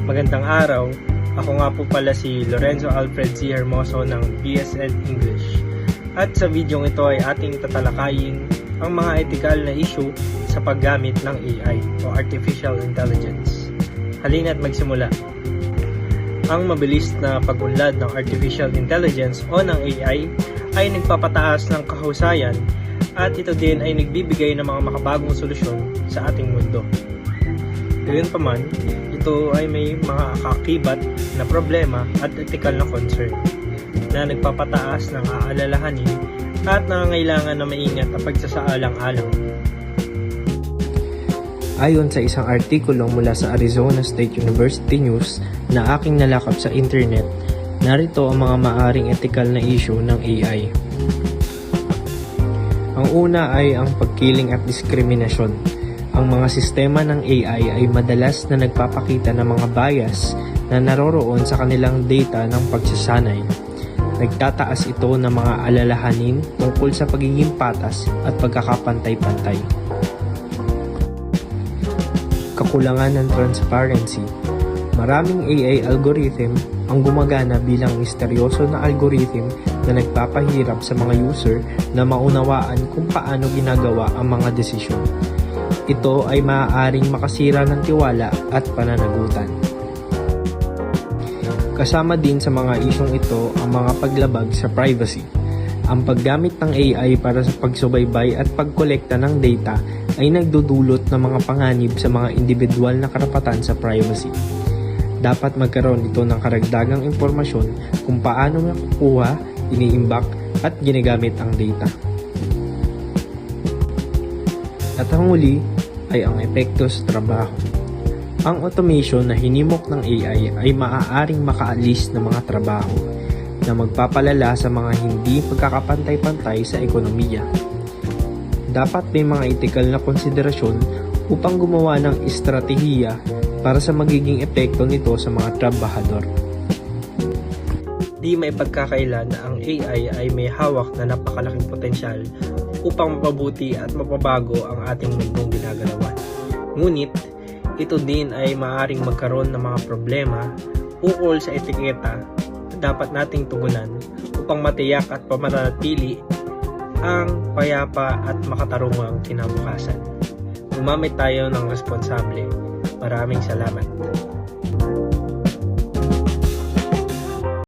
Magandang araw, ako nga po pala si Lorenzo Alfred C. Hermoso ng BSN English. At sa video ito ay ating tatalakayin ang mga ethical na issue sa paggamit ng AI o Artificial Intelligence. Halina't magsimula. Ang mabilis na pag-unlad ng Artificial Intelligence o ng AI ay nagpapataas ng kahusayan at ito din ay nagbibigay ng mga makabagong solusyon sa ating mundo. Gayunpaman, ito ay may mga kaakibat na problema at ethical na concern na nagpapataas ng aalalahanin at nangangailangan na maingat ang pagsasaalang-alang. Ayon sa isang artikulo mula sa Arizona State University News na aking nalakap sa internet, narito ang mga maaring ethical na issue ng AI. Ang una ay ang pagkiling at diskriminasyon. Ang mga sistema ng AI ay madalas na nagpapakita ng mga bias na naroroon sa kanilang data ng pagsasanay. Nagtataas ito ng mga alalahanin tungkol sa pagiging patas at pagkakapantay-pantay. Kakulangan ng transparency. Maraming AI algorithm ang gumagana bilang misteryoso na algorithm na nagpapahirap sa mga user na maunawaan kung paano ginagawa ang mga desisyon. Ito ay maaaring makasira ng tiwala at pananagutan. Kasama din sa mga isyong ito ang mga paglabag sa privacy. Ang paggamit ng AI para sa pagsubaybay at pagkolekta ng data ay nagdudulot ng mga panganib sa mga individual na karapatan sa privacy. Dapat magkaroon ito ng karagdagang impormasyon kung paano nakukuha, iniimbak at ginagamit ang data. At ang huli ay ang epekto sa trabaho. Ang automation na hinimok ng AI ay maaaring makaalis ng mga trabaho na magpapalala sa mga hindi pagkakapantay-pantay sa ekonomiya. Dapat may mga ethical na konsiderasyon upang gumawa ng estratehiya para sa magiging epekto nito sa mga trabahador. Di may pagkakaila na ang AI ay may hawak na napakalaking potensyal upang mapabuti at mapabago ang ating mundong ginagalawan. Ngunit, ito din ay maaaring magkaroon ng mga problema ukol sa etiketa na dapat nating tugunan upang matiyak at pamanatili ang payapa at makatarungang kinabukasan. Gumamit tayo ng responsable. Maraming salamat.